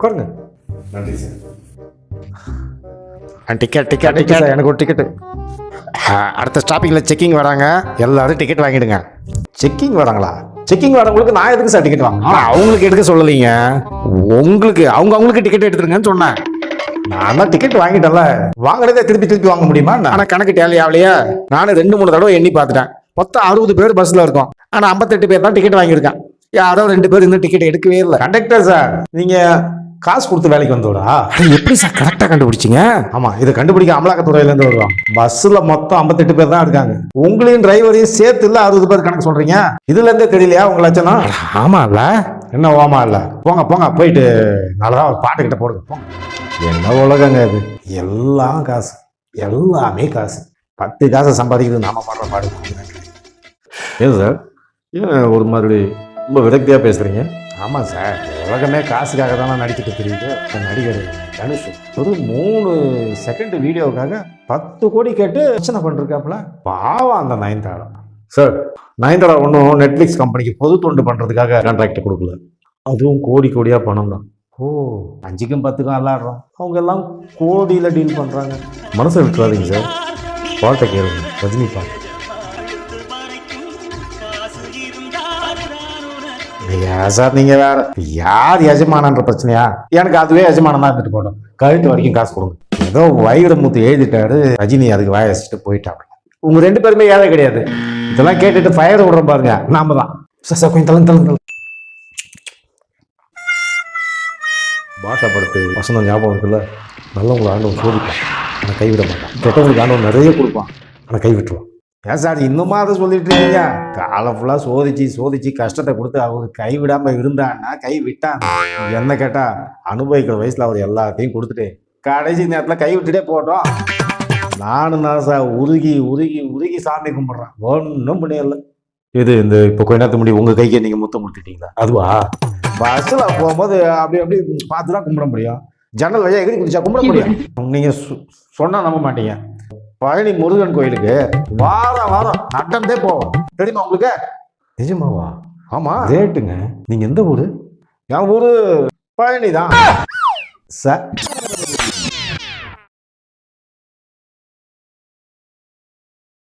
உட்காருங்க. நன்றி sir. Ticket ticket ticket எனக்கு ஒரு டிக்கெட்டு. அடுத்த ஸ்டாப்பிங்கில் செக்கிங் வராங்க, எல்லாரும் டிக்கெட் வாங்கிடுங்க. செக்கிங் வராங்களா? செக்கிங் வரவங்களுக்கு நான் எதுக்கு சார் டிக்கெட் வாங்க? அவங்களுக்கு எடுக்க சொல்லலைங்க, உங்களுக்கு அவங்களுக்கு டிக்கெட் எடுத்துருங்கன்னு சொன்னேன். நான் தான் டிக்கெட் வாங்கிட்டேன்ல, வாங்கினதே திருப்பி திருப்பி வாங்க முடியுமா? ஆனால் கணக்கு டேலி ஆகலையா? நானும் 2-3 தடவை எண்ணி பார்த்துட்டேன். மொத்தம் 60 பேர் பஸ்ஸில் இருக்கோம், ஆனால் 58 பேர் தான் டிக்கெட் வாங்கியிருக்கேன். யாரோ 2 பேர் இன்னும் டிக்கெட் எடுக்கவே இல்லை. கண்டக்டர் சார், நீங்கள் காசு கொடுத்து வேலைக்கு வந்தோடா? எப்படி சார் கரெக்டாக கண்டுபிடிச்சிங்க? ஆமாம், இதை கண்டுபிடிக்க அமலாக்கத்துறையிலேருந்து வருவான். பஸ்ஸில் மொத்தம் 58 பேர் தான் இருக்காங்க. உங்களையும் டிரைவரையும் சேர்த்து இல்லை 60 பேர் கணக்கு சொல்கிறீங்க. இதுலேருந்தே தெரியலையா உங்க லட்சணம்? ஆமாம்ல. என்ன ஓமா இல்லை? போங்க போங்க, போயிட்டு நல்லதான் ஒரு பாட்டுக்கிட்ட போடுங்க போங்க. என்ன உலகங்க இது? எல்லாம் காசு, எல்லாமே காசு. 10 காசை சம்பாதிக்கிறது நாம படுற பாடு. ஏன் சார், ஏன் ஒரு மாதிரி ரொம்ப விரக்தியாக பேசுகிறீங்க? ஆமாம் சார், உலகமே காசுக்காக தானே நடிக்கிட்டு தெரியுது. நடிகர் தனுஷ் ஒரு 3 செகண்ட் வீடியோவுக்காக 10 கோடி கேட்டு பிரச்சனை பண்ணிருக்காப்புல. பாவம் அந்த நயன்தாரா. சார், நயன்தாரா ஒன்றும் நெட்ஃப்ளிக்ஸ் கம்பெனிக்கு பொது தொண்டு பண்ணுறதுக்காக கான்ட்ராக்ட் கொடுக்கல. அதுவும் கோடி கோடியாக பணம் தான். ஓ, 5க்கும் 10க்கும் விளாடுறோம், அவங்க எல்லாம் கோடியில் டீல் பண்ணுறாங்க. மனசை விட்டுறாதீங்க சார், பாட்டை கேளுங்க, ரஜினி பாட்டு. சார் நீங்கள் வேற, யார் எஜமானன்ற பிரச்சனையா? எனக்கு அதுவே எஜமானம் தான் இருந்துட்டு போட்டோம். கழுத்து வரைக்கும் காசு கொடுங்க. ஏதோ வைரமுத்து எழுதிட்டாரு, ரஜினி அதுக்கு வாய வச்சுட்டு போயிட்டாங்க. உங்க 2 பேருமே ஏழை கிடையாது. இதெல்லாம் கேட்டுட்டு ஃபயர் விடுறோம் பாருங்க, நாம தான். சார் கொஞ்சம் தலங்க. பாஷா படத்து வசனம் ஞாபகம் இருக்குல்ல? நல்லவங்களை ஆண்டவன் சோதிப்பான், ஆனால் கைவிட மாட்டான். கெட்டவங்களுக்கு ஆண்டவன் நிறைய கொடுப்பான், ஆனால் கைவிட்டுருவான். ஏன் சார் இன்னுமா அதை சொல்லிட்டு இருக்கீங்க? காலம் ஃபுல்லாக சோதிச்சு கஷ்டத்தை கொடுத்து அவர் கைவிடாமல் இருந்தான்னா கை விட்டான். என்ன கேட்டா, அனுபவிக்கிற வயசில் அவர் எல்லாத்தையும் கொடுத்துட்டு கடைசி நேரத்தில் கை விட்டுட்டே போட்டோம். நானும் தான் சார் உருகி உருகி உருகி சாமி கும்பிட்றேன், ஒன்றும் முடியல. இது இந்த இப்போ கொஞ்ச நேரத்துக்கு முன்னாடி உங்கள் கைக்கே நீங்கள் முத்தம் கொடுத்துட்டீங்களா? அதுவா? பஸ்ஸில் போகும்போது அப்படி அப்படி பார்த்து தான் கும்பிட முடியும். ஜன்னல் வழியாக எகிரி குடிச்சா கும்பிட முடியும். நீங்கள் சொன்னால் நம்ப மாட்டீங்க. பழனி முருகன் கோயிலுக்கு வாரம் நடந்தே போவோம், தெரியுமா உங்களுக்கு? நிஜமாவா? ஆமா, ரேட்டுங்க. நீங்கள் எந்த ஊர்? என் ஊரு பழனி தான் சார்.